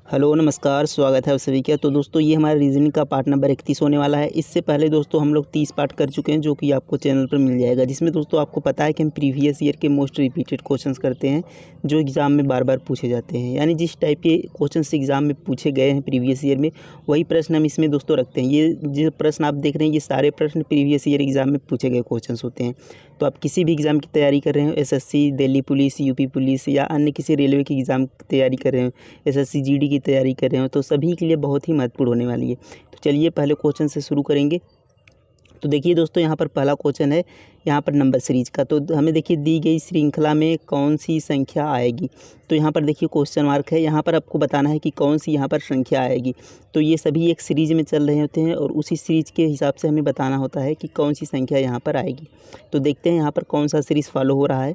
Hello नमस्कार, स्वागत है आप सभी का। तो दोस्तों ये हमारा रीजनिंग का पार्ट नंबर 31 होने वाला है। इससे पहले दोस्तों हम लोग 30 पार्ट कर चुके हैं जो कि आपको चैनल पर मिल जाएगा, जिसमें दोस्तों आपको पता है कि हम प्रीवियस ईयर के मोस्ट रिपीटेड क्वेश्चंस करते हैं जो एग्ज़ाम में बार बार पूछे जाते हैं। यानी जिस टाइप के क्वेश्चंस एग्ज़ाम में पूछे गए हैं प्रीवियस ईयर में, वही प्रश्न हम इसमें दोस्तों रखते हैं। ये जो प्रश्न आप देख रहे हैं ये सारे प्रश्न प्रीवियस ईयर एग्ज़ाम में पूछे गए क्वेश्चंस होते हैं। तो आप किसी भी एग्ज़ाम की तैयारी कर रहे हो, SSC, Delhi police, UP police या अन्य किसी रेलवे की एग्ज़ाम की तैयारी कर रहे हो, एसएससी जीडी की तैयारी कर रहे हो, तो सभी के लिए बहुत ही महत्वपूर्ण होने वाली है। तो चलिए पहले क्वेश्चन से शुरू करेंगे। तो देखिए दोस्तों यहाँ पर पहला क्वेश्चन है यहाँ पर नंबर सीरीज का। तो हमें देखिए दी गई श्रृंखला में कौन सी संख्या आएगी। तो यहाँ पर देखिए क्वेश्चन मार्क है, यहाँ पर आपको बताना है कि कौन सी यहाँ पर संख्या आएगी। तो ये सभी एक सीरीज में चल रहे होते हैं और उसी सीरीज के हिसाब से हमें बताना होता है कि कौन सी संख्या यहाँ पर आएगी। तो देखते हैं यहाँ पर कौन सा सीरीज़ फॉलो हो रहा है।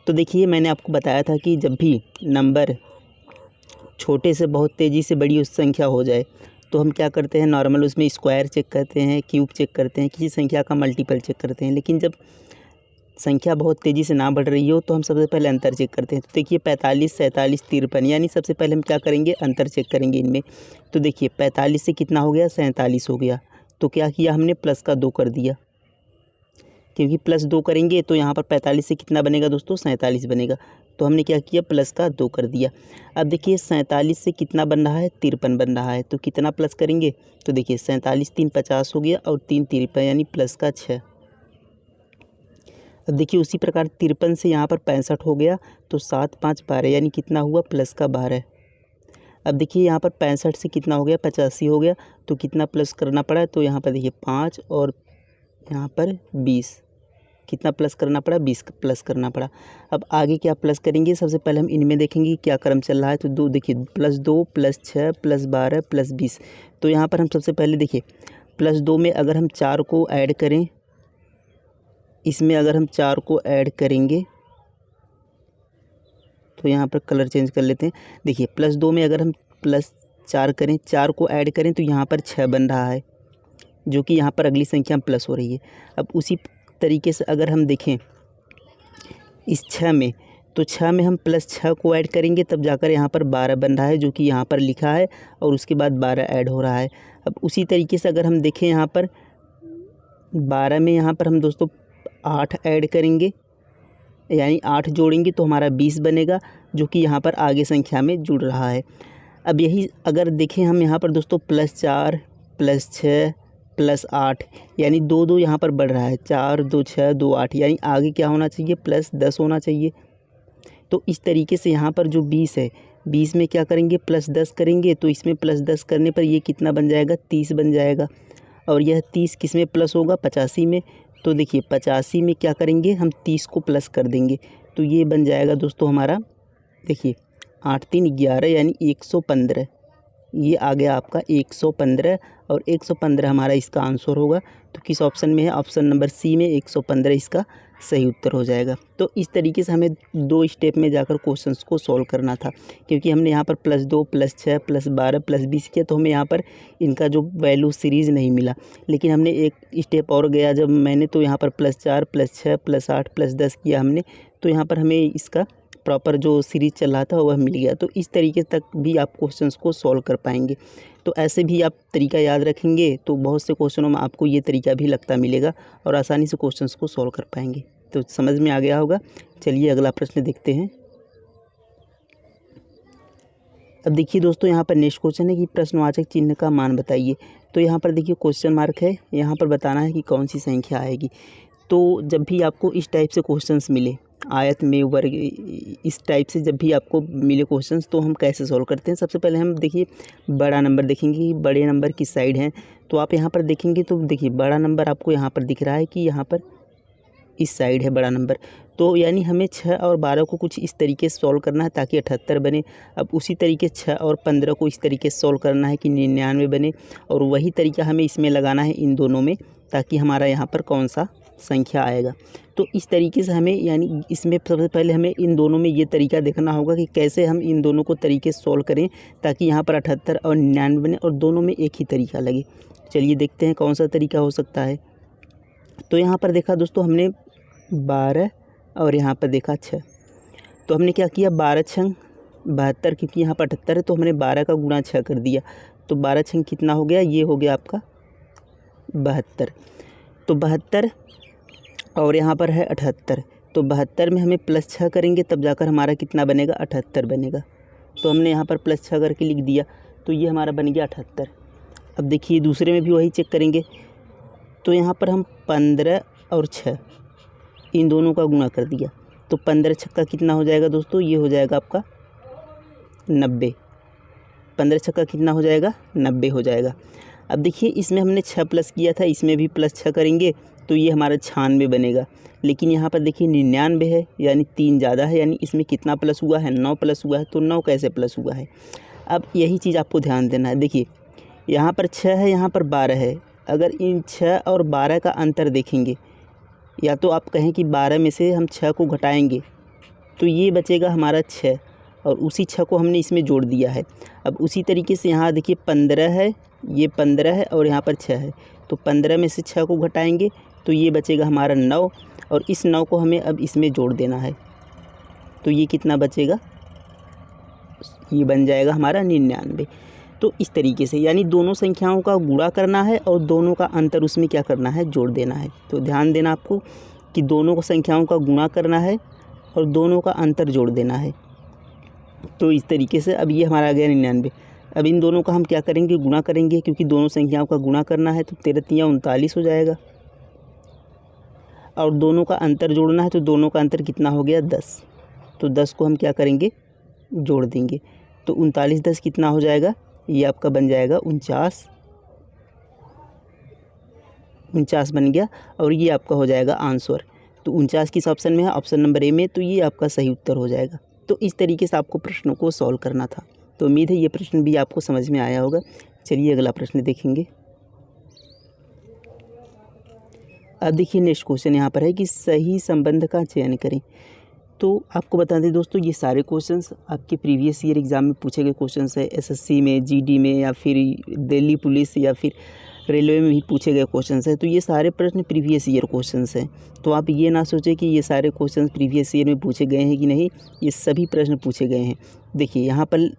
तो देखिए मैंने आपको बताया था कि जब भी नंबर छोटे से बहुत तेज़ी से बड़ी उस संख्या हो जाए तो हम क्या करते हैं, नॉर्मल उसमें स्क्वायर चेक करते हैं, क्यूब चेक करते हैं, किसी संख्या का मल्टीपल चेक करते हैं। लेकिन जब संख्या बहुत तेज़ी से ना बढ़ रही हो तो हम सबसे पहले अंतर चेक करते हैं। तो देखिए 45, 47, 53, यानी सबसे पहले हम क्या करेंगे, अंतर चेक करेंगे इनमें। तो देखिए 45 से कितना हो गया, 47 हो गया। तो क्या किया हमने, प्लस का 2 कर दिया, क्योंकि प्लस 2 करेंगे तो यहाँ पर 45 से कितना बनेगा दोस्तों, 47 बनेगा। तो हमने क्या किया, प्लस का 2 कर दिया। अब देखिए 47 से कितना बन रहा है, 53 बन रहा है। तो कितना प्लस करेंगे, तो देखिए 47 3 50 हो गया और 3 53, यानी प्लस का 6। अब देखिए उसी प्रकार 53 से यहाँ पर 65 हो गया, तो 7 5 12, यानी कितना हुआ, प्लस का 12। अब देखिए यहाँ पर 65 से कितना हो गया, 85 हो गया। तो कितना प्लस करना पड़ा, तो यहाँ पर देखिए 5 और यहाँ पर 20, कितना प्लस करना पड़ा, 20 प्लस करना पड़ा। अब आगे क्या प्लस करेंगे, सबसे पहले हम इनमें देखेंगे क्या क्रम चल रहा है। तो दो देखिए, +2 +6 +12 +20। तो यहाँ पर हम सबसे पहले देखिए +2 में अगर हम 4 को ऐड करें, इसमें अगर हम 4 को ऐड करेंगे तो यहाँ पर कलर चेंज कर लेते हैं। देखिए +2 में अगर हम +4 करें, 4 को ऐड करें तो यहाँ पर 6 बन रहा है, जो कि यहाँ पर अगली संख्या प्लस हो रही है। अब उसी तरीके से अगर हम देखें इस 6 में, तो 6 में हम +6 को ऐड करेंगे तब जाकर यहाँ पर 12 बन रहा है, जो कि यहाँ पर लिखा है, और उसके बाद 12 ऐड हो रहा है। अब उसी तरीके से अगर हम देखें यहाँ पर 12 में यहाँ पर हम दोस्तों 8 ऐड करेंगे, यानी 8 जोड़ेंगे तो हमारा 20 बनेगा, जो कि यहाँ पर आगे संख्या में जुड़ रहा है। अब यही अगर देखें हम यहाँ पर दोस्तों +4 +6 +8, यानी 2 2 यहाँ पर बढ़ रहा है, 4 2 6 2 8, यानी आगे क्या होना चाहिए, +10 होना चाहिए। तो इस तरीके से यहाँ पर जो 20 है, 20 में क्या करेंगे, +10 करेंगे, तो इसमें +10 करने पर ये कितना बन जाएगा, 30 बन जाएगा। और यह 30 किस में प्लस होगा, 85 में। तो देखिए 85 में क्या करेंगे, हम 30 को प्लस कर देंगे, तो ये बन जाएगा दोस्तों हमारा, देखिए 8 3 11, यानी 115। ये आ गया आपका 115, और 115 हमारा इसका आंसर होगा। तो किस ऑप्शन में है, ऑप्शन नंबर सी में 115 इसका सही उत्तर हो जाएगा। तो इस तरीके से हमें 2 स्टेप में जाकर क्वेश्चंस को सॉल्व करना था, क्योंकि हमने यहाँ पर +2 +6 +12 +20 किया, तो हमें यहाँ पर इनका जो वैल्यू सीरीज़ नहीं मिला। लेकिन हमने एक स्टेप और गया जब मैंने, तो यहाँ पर +4 +6 +8 +10 किया हमने, तो यहाँ पर हमें इसका प्रॉपर जो सीरीज़ चल रहा था वह मिल गया। तो इस तरीके तक भी आप क्वेश्चंस को सॉल्व कर पाएंगे। तो ऐसे भी आप तरीका याद रखेंगे तो बहुत से क्वेश्चनों में आपको ये तरीका भी लगता मिलेगा और आसानी से क्वेश्चंस को सॉल्व कर पाएंगे। तो समझ में आ गया होगा। चलिए अगला प्रश्न देखते हैं। अब देखिए दोस्तों यहाँ पर नेक्स्ट क्वेश्चन है कि प्रश्नवाचक चिन्ह का मान बताइए। तो यहाँ पर देखिए क्वेश्चन मार्क है, यहाँ पर बताना है कि कौन सी संख्या आएगी। तो जब भी आपको इस टाइप से क्वेश्चंस मिले, आयत में वर्ग, इस टाइप से जब भी आपको मिले क्वेश्चंस, तो हम कैसे सॉल्व करते हैं। सबसे पहले हम देखिए बड़ा नंबर देखेंगे कि बड़े नंबर किस साइड हैं। तो आप यहाँ पर देखेंगे तो देखिए बड़ा नंबर आपको यहाँ पर दिख रहा है कि यहाँ पर इस साइड है बड़ा नंबर। तो यानी हमें 6 और 12 को कुछ इस तरीके से सॉल्व करना है ताकि 78 बने। अब उसी तरीके 6 और 15 को इस तरीके से सॉल्व करना है कि 99 बने, और वही तरीका हमें इसमें लगाना है इन दोनों में, ताकि हमारा यहाँ पर कौन सा संख्या आएगा। तो इस तरीके से हमें, यानी इसमें सबसे पहले हमें इन दोनों में ये तरीका देखना होगा कि कैसे हम इन दोनों को तरीके से सॉल्व करें ताकि यहाँ पर 78 और 99 बने और दोनों में एक ही तरीका लगे। चलिए देखते हैं कौन सा तरीका हो सकता है। तो यहाँ पर देखा दोस्तों हमने 12 और यहाँ पर देखा 6। तो हमने क्या किया, 12 छंग 72, क्योंकि यहाँ पर 78 है तो हमने 12 का गुणा 6 कर दिया, तो 12 6 कितना हो गया, ये हो गया आपका 72। तो 72 और यहाँ पर है 78, तो 72 में हमें +6 करेंगे तब जाकर हमारा कितना बनेगा, 78 बनेगा। तो हमने यहाँ पर +6 करके लिख दिया, तो ये हमारा बन गया 78। अब देखिए दूसरे में भी वही चेक करेंगे, तो यहाँ पर हम 15 और 6 इन दोनों का गुणा कर दिया, तो 15 छक्का कितना हो जाएगा दोस्तों, ये हो जाएगा आपका 90। 15 छक्का कितना हो जाएगा, 90 हो जाएगा। अब देखिए इसमें हमने 6 प्लस किया था, इसमें भी +6 करेंगे तो ये हमारा 96 बनेगा। लेकिन यहाँ पर देखिए 99 है, यानी 3 ज़्यादा है, यानी इसमें कितना प्लस हुआ है, 9 प्लस हुआ है। तो 9 कैसे प्लस हुआ है, अब यही चीज़ आपको ध्यान देना है। देखिए यहाँ पर 6 है, यहाँ पर 12 है। अगर इन 6 और 12 का अंतर देखेंगे, या तो आप कहें कि 12 में से हम 6 को घटाएंगे तो ये बचेगा हमारा 6, और उसी 6 को हमने इसमें जोड़ दिया है। अब उसी तरीके से यहाँ देखिए 15 है, ये 15 है और यहाँ पर 6 है, तो 15 में से 6 को घटाएंगे तो ये बचेगा हमारा 9, और इस 9 को हमें अब इसमें जोड़ देना है। तो ये कितना बचेगा, ये बन जाएगा हमारा 99। तो इस तरीके से, यानी दोनों संख्याओं का गुणा करना है और दोनों का अंतर उसमें क्या करना है, जोड़ देना है। तो ध्यान देना आपको कि दोनों संख्याओं का गुणा करना है और दोनों का अंतर जोड़ देना है। तो इस तरीके से अब ये हमारा आ गया 99। अब इन दोनों का हम क्या करेंगे, गुणा करेंगे, क्योंकि दोनों संख्याओं का गुणा करना है। तो 13 तियाँ 39 हो जाएगा, और दोनों का अंतर जोड़ना है, तो दोनों का अंतर कितना हो गया, 10। तो 10 को हम क्या करेंगे, जोड़ देंगे। तो 39 10 कितना हो जाएगा, ये आपका बन जाएगा 49 बन गया, और ये आपका हो जाएगा आंसर। तो 49 किस ऑप्शन में है, ऑप्शन नंबर ए में, तो ये आपका सही उत्तर हो जाएगा। तो इस तरीके से आपको प्रश्नों को सॉल्व करना था। तो उम्मीद है ये प्रश्न भी आपको समझ में आया होगा। चलिए अगला प्रश्न देखेंगे। अब देखिए नेक्स्ट क्वेश्चन यहाँ पर है कि सही संबंध का चयन करें। तो आपको बता दें दोस्तों, ये सारे क्वेश्चंस आपके प्रीवियस ईयर एग्ज़ाम में पूछे गए क्वेश्चंस है। एसएससी में, जीडी में, या फिर दिल्ली पुलिस या फिर रेलवे में भी पूछे गए क्वेश्चंस है। तो ये सारे प्रश्न प्रीवियस ईयर क्वेश्चंस हैं। तो आप ये ना सोचें कि ये सारे क्वेश्चंस प्रीवियस ईयर में पूछे गए हैं कि नहीं, ये सभी प्रश्न पूछे गए हैं। देखिए यहाँ पर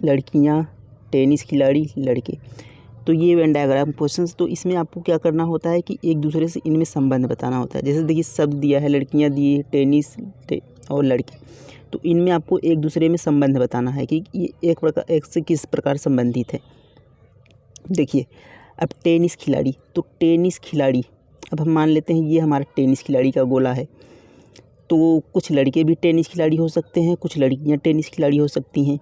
लड़कियाँ, टेनिस खिलाड़ी, लड़के, तो ये वेन डायग्राम क्वेश्चंस। तो इसमें आपको क्या करना होता है कि एक दूसरे से इनमें संबंध बताना होता है। जैसे देखिए शब्द दिया है, लड़कियाँ दी है, टेनिस और लड़के, तो इनमें आपको एक दूसरे में संबंध बताना है कि ये एक से किस प्रकार संबंधित है। देखिए अब टेनिस खिलाड़ी, तो टेनिस खिलाड़ी, अब हम मान लेते हैं ये हमारा टेनिस खिलाड़ी का गोला है। तो कुछ लड़के भी टेनिस खिलाड़ी हो सकते हैं, कुछ लड़कियां टेनिस खिलाड़ी हो सकती हैं।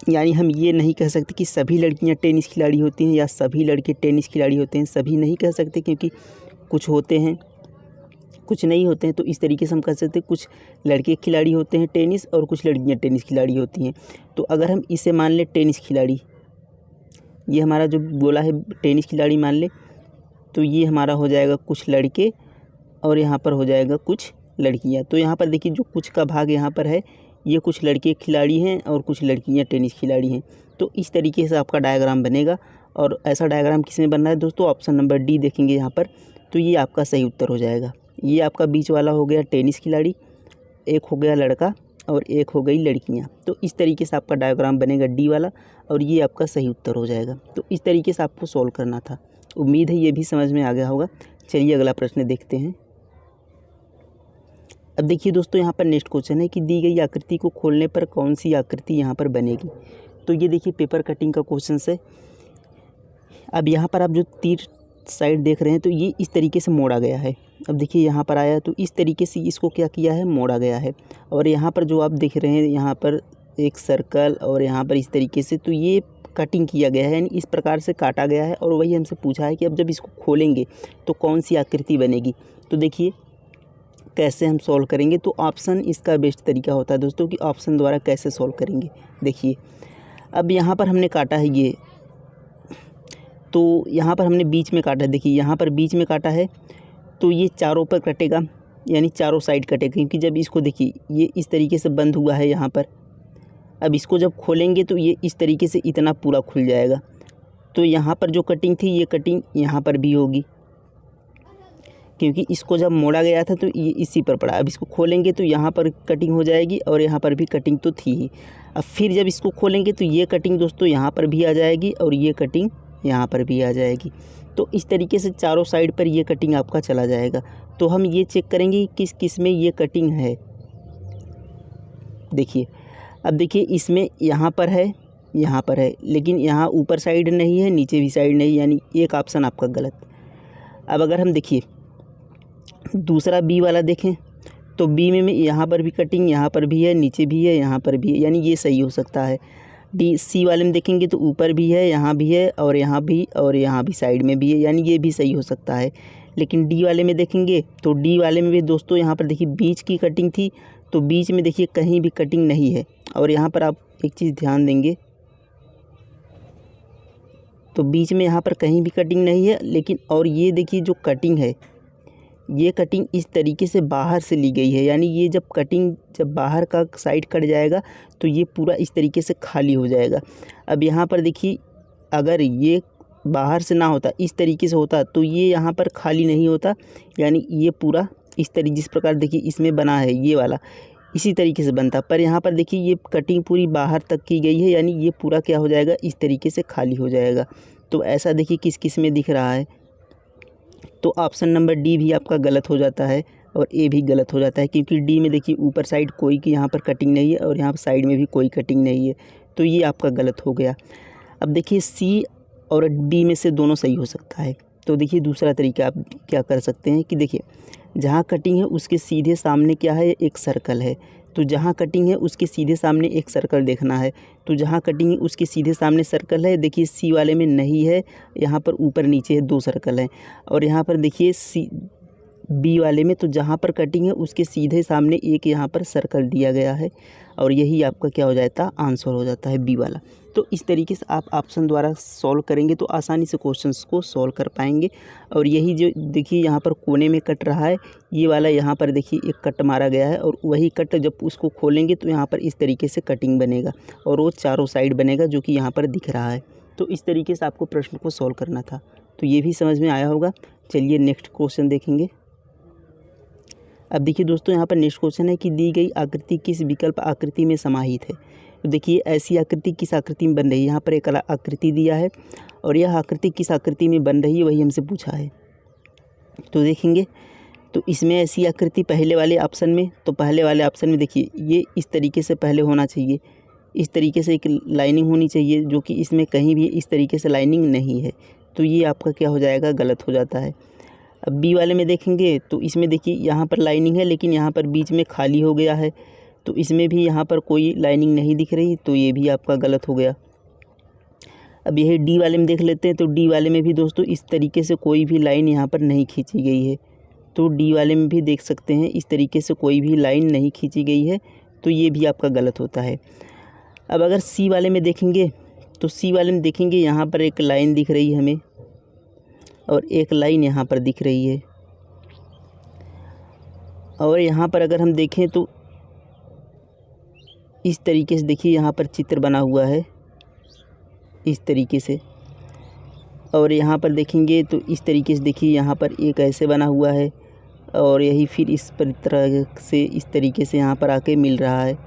यानी हम ये नहीं कह सकते कि सभी लड़कियां टेनिस खिलाड़ी होती हैं या सभी लड़के टेनिस खिलाड़ी होते हैं, सभी नहीं कह सकते, क्योंकि कुछ होते हैं कुछ नहीं होते हैं। तो इस तरीके से हम कह सकते हैं कुछ लड़के खिलाड़ी होते हैं टेनिस और कुछ लड़कियां टेनिस खिलाड़ी होती हैं। तो अगर हम इसे मान ले टेनिस खिलाड़ी, ये हमारा जो गोला है टेनिस खिलाड़ी मान ले, तो ये हमारा हो जाएगा कुछ लड़के और यहाँ पर हो जाएगा कुछ लड़कियाँ। तो यहाँ पर देखिए जो कुछ का भाग यहाँ पर है, ये कुछ लड़के खिलाड़ी हैं और कुछ लड़कियाँ टेनिस खिलाड़ी हैं। तो इस तरीके से आपका डायग्राम बनेगा। और ऐसा डायग्राम किस में बनना है दोस्तों, ऑप्शन नंबर डी देखेंगे यहाँ पर, तो ये आपका सही उत्तर हो जाएगा। ये आपका बीच वाला हो गया टेनिस खिलाड़ी, एक हो गया लड़का और एक हो गई लड़कियाँ। तो इस तरीके से आपका डायग्राम बनेगा डी वाला, और ये आपका सही उत्तर हो जाएगा। तो इस तरीके से आपको सॉल्व करना था। उम्मीद है ये भी समझ में आ गया होगा। चलिए अगला प्रश्न देखते हैं। अब देखिए दोस्तों यहाँ पर नेक्स्ट क्वेश्चन है कि दी गई आकृति को खोलने पर कौन सी आकृति यहाँ पर बनेगी। तो ये देखिए पेपर कटिंग का क्वेश्चन है। अब यहाँ पर आप जो तीर साइड देख रहे हैं, तो ये इस तरीके से मोड़ा गया है। अब देखिए यहाँ पर आया तो इस तरीके से इसको क्या किया है, मोड़ा गया है। और यहाँ पर जो आप देख रहे हैं, यहाँ पर एक सर्कल और यहाँ पर इस तरीके से, तो ये कटिंग किया गया है, यानी इस प्रकार से काटा गया है। और वही हमसे पूछा है कि अब जब इसको खोलेंगे तो कौन सी आकृति बनेगी। तो देखिए कैसे हम सॉल्व करेंगे। तो ऑप्शन इसका बेस्ट तरीका होता है दोस्तों कि ऑप्शन द्वारा कैसे सॉल्व करेंगे। देखिए अब यहाँ पर हमने काटा है ये, तो यहाँ पर हमने बीच में काटा है। देखिए यहाँ पर बीच में काटा है, तो ये चारों पर कटेगा, यानी चारों साइड कटेगा। क्योंकि जब इसको देखिए ये इस तरीके से बंद हुआ है यहाँ पर, अब इसको जब खोलेंगे तो ये इस तरीके से इतना पूरा खुल जाएगा। तो यहाँ पर जो कटिंग थी, ये कटिंग यहाँ पर भी होगी, क्योंकि इसको जब मोड़ा गया था तो ये इसी पर पड़ा। अब इसको खोलेंगे तो यहाँ पर कटिंग हो जाएगी और यहाँ पर भी कटिंग तो थी ही। अब फिर जब इसको खोलेंगे तो ये कटिंग दोस्तों यहाँ पर भी आ जाएगी और ये कटिंग यहाँ पर भी आ जाएगी। तो इस तरीके से चारों साइड पर ये कटिंग आपका चला जाएगा। तो हम ये चेक करेंगे किस किस में ये कटिंग है। देखिए, अब देखिए इसमें यहाँ पर है, लेकिन यहाँ ऊपर साइड नहीं है, नीचे भी साइड नहीं, यानी एक ऑप्शन आपका गलत। अब अगर हम देखिए दूसरा बी वाला देखें तो बी में यहाँ पर भी कटिंग, यहाँ पर भी है, नीचे भी है, यहाँ पर भी है, यानी ये सही हो सकता है। डी सी वाले में देखेंगे तो ऊपर भी है, यहाँ भी है और यहाँ भी साइड में भी है, यानी ये भी सही हो सकता है। लेकिन डी वाले में देखेंगे तो डी वाले में भी दोस्तों यहाँ पर देखिए बीच की कटिंग थी, तो बीच में देखिए कहीं भी कटिंग नहीं है। और यहाँ पर आप एक चीज़ ध्यान देंगे तो बीच में यहाँ पर कहीं भी कटिंग नहीं है, लेकिन और ये देखिए जो कटिंग है, ये कटिंग इस तरीके से बाहर से ली गई है, यानी ये जब बाहर का साइड कट जाएगा तो ये पूरा इस तरीके से खाली हो जाएगा। अब यहाँ पर देखिए अगर ये बाहर से ना होता, इस तरीके से होता तो ये यहाँ पर खाली नहीं होता, यानी ये पूरा इस तरीके जिस प्रकार देखिए इसमें बना है ये वाला, इसी तरीके से बनता। पर यहाँ पर देखिए ये कटिंग पूरी बाहर तक की गई है, यानी ये पूरा क्या हो जाएगा, इस तरीके से खाली हो जाएगा। तो ऐसा देखिए किस किस में दिख रहा है। तो ऑप्शन नंबर डी भी आपका गलत हो जाता है और ए भी गलत हो जाता है, क्योंकि डी में देखिए ऊपर साइड कोई की यहाँ पर कटिंग नहीं है और यहाँ पर साइड में भी कोई कटिंग नहीं है, तो ये आपका गलत हो गया। अब देखिए सी और डी में से दोनों सही हो सकता है। तो देखिए दूसरा तरीका आप क्या कर सकते हैं कि देखिए जहाँ कटिंग है उसके सीधे सामने क्या है, एक सर्कल है। तो जहाँ कटिंग है उसके सीधे सामने एक सर्कल देखना है। तो जहाँ कटिंग है उसके सीधे सामने सर्कल है, देखिए सी वाले में नहीं है, यहाँ पर ऊपर नीचे है 2 सर्कल हैं। और यहाँ पर देखिए सी बी वाले में तो जहाँ पर कटिंग है उसके सीधे सामने एक यहाँ पर सर्कल दिया गया है और यही आपका क्या हो जाता है, आंसर हो जाता है बी वाला। तो इस तरीके से आप ऑप्शन द्वारा सॉल्व करेंगे तो आसानी से क्वेश्चंस को सॉल्व कर पाएंगे। और यही जो देखिए यहाँ पर कोने में कट रहा है, ये वाला यहाँ पर देखिए एक कट मारा गया है और वही कट जब उसको खोलेंगे तो यहाँ पर इस तरीके से कटिंग बनेगा और वो चारों साइड बनेगा जो कि यहाँ पर दिख रहा है। तो इस तरीके से आपको प्रश्न को सॉल्व करना था। तो ये भी समझ में आया होगा। चलिए नेक्स्ट क्वेश्चन देखेंगे। अब देखिए दोस्तों यहाँ पर नेक्स्ट क्वेश्चन है कि दी गई आकृति किस विकल्प आकृति में समाहित है। तो देखिए ऐसी आकृति किस आकृति में बन रही है। यहाँ पर एक आकृति दिया है और यह आकृति किस आकृति में बन रही है वही हमसे पूछा है। तो देखेंगे तो इसमें ऐसी आकृति पहले वाले ऑप्शन में, तो पहले वाले ऑप्शन में देखिए ये इस तरीके से पहले होना चाहिए, इस तरीके से एक लाइनिंग होनी चाहिए, जो कि इसमें कहीं भी इस तरीके से लाइनिंग नहीं है। तो ये आपका क्या हो जाएगा, गलत हो जाता है। अब बी वाले में देखेंगे तो इसमें देखिए यहाँ पर लाइनिंग है लेकिन यहाँ पर बीच में खाली हो गया है, तो इसमें भी यहाँ पर कोई लाइनिंग नहीं दिख रही, तो ये भी आपका गलत हो गया। अब यही डी वाले में देख लेते हैं। तो डी वाले में भी दोस्तों इस तरीके से कोई भी लाइन यहाँ पर नहीं खींची गई है। तो डी वाले में भी देख सकते हैं इस तरीके से कोई भी लाइन नहीं खींची गई है, तो ये भी आपका गलत होता है। अब अगर सी वाले में देखेंगे तो सी वाले में देखेंगे यहाँ पर एक लाइन दिख रही है हमें और एक लाइन यहाँ पर दिख रही है। और यहाँ पर अगर हम देखें तो इस तरीके से देखिए यहाँ पर चित्र बना हुआ है इस तरीके से, और यहाँ पर देखेंगे तो इस तरीके से देखिए यहाँ पर एक ऐसे बना हुआ है और यही फिर इस पर तरह से इस तरीके से यहाँ पर आके मिल रहा है।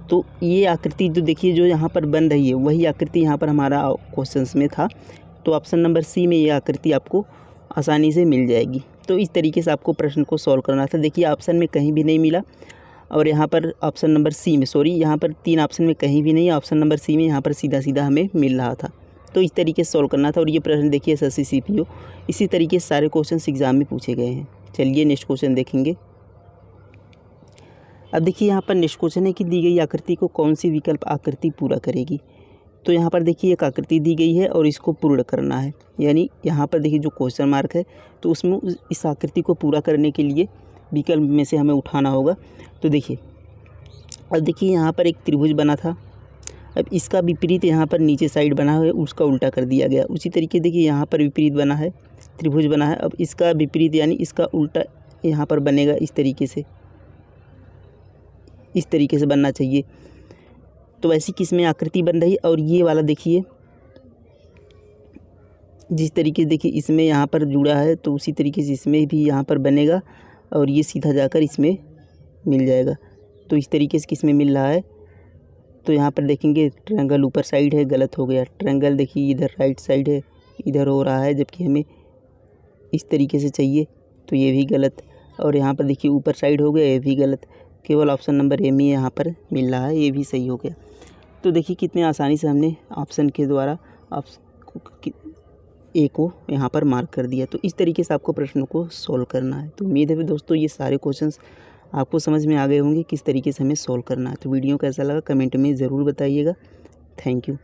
तो ये आकृति जो देखिए जो यहाँ पर बन रही है वही आकृति यहाँ पर हमारा क्वेश्चंस में था। तो ऑप्शन नंबर सी में ये आकृति आपको आसानी से मिल जाएगी। तो इस तरीके से आपको प्रश्न को सॉल्व करना था। देखिए ऑप्शन में कहीं भी नहीं मिला और यहाँ पर ऑप्शन नंबर सी में, सॉरी यहाँ पर 3 ऑप्शन में कहीं भी नहीं, ऑप्शन नंबर सी में यहाँ पर सीधा सीधा हमें मिल रहा था। तो इस तरीके से सॉल्व करना था। और ये प्रश्न देखिए SSC CPO इसी तरीके से सारे क्वेश्चन एग्जाम में पूछे गए हैं। चलिए नेक्स्ट क्वेश्चन देखेंगे। अब देखिए यहाँ पर नेक्स्ट क्वेश्चन है कि दी गई आकृति को कौन सी विकल्प आकृति पूरा करेगी। तो यहाँ पर देखिए एक आकृति दी गई है और इसको पूर्ण करना है, यानी यहाँ पर देखिए जो क्वेश्चन मार्क है तो उसमें इस आकृति को पूरा करने के लिए विकल्प में से हमें उठाना होगा। तो देखिए अब देखिए यहाँ पर एक त्रिभुज बना था, अब इसका विपरीत यहाँ पर नीचे साइड बना है उसका उल्टा कर दिया गया। उसी तरीके देखिए यहाँ पर विपरीत बना है, त्रिभुज बना है, अब इसका विपरीत यानी इसका उल्टा यहाँ पर बनेगा इस तरीके से बनना चाहिए। तो वैसी किस में आकृति बन रही है। और ये वाला देखिए जिस तरीके से देखिए इसमें यहाँ पर जुड़ा है तो उसी तरीके से इसमें भी यहाँ पर बनेगा और ये सीधा जाकर इसमें मिल जाएगा। तो इस तरीके से किसमें मिल रहा है, तो यहाँ पर देखेंगे ट्रायंगल ऊपर साइड है, गलत हो गया। ट्रायंगल देखिए इधर राइट साइड है, इधर हो रहा है, जबकि हमें इस तरीके से चाहिए, तो ये भी गलत। और यहाँ पर देखिए ऊपर साइड हो गया, ये भी गलत। केवल ऑप्शन नंबर ए में यहाँ पर मिल रहा है, ये भी सही हो गया। तो देखिए कितने आसानी से हमने ऑप्शन के द्वारा ए को यहाँ पर मार्क कर दिया। तो इस तरीके से आपको प्रश्नों को सॉल्व करना है। तो उम्मीद है दोस्तों ये सारे क्वेश्चंस आपको समझ में आ गए होंगे किस तरीके से हमें सॉल्व करना है। तो वीडियो कैसा लगा कमेंट में ज़रूर बताइएगा। Thank you.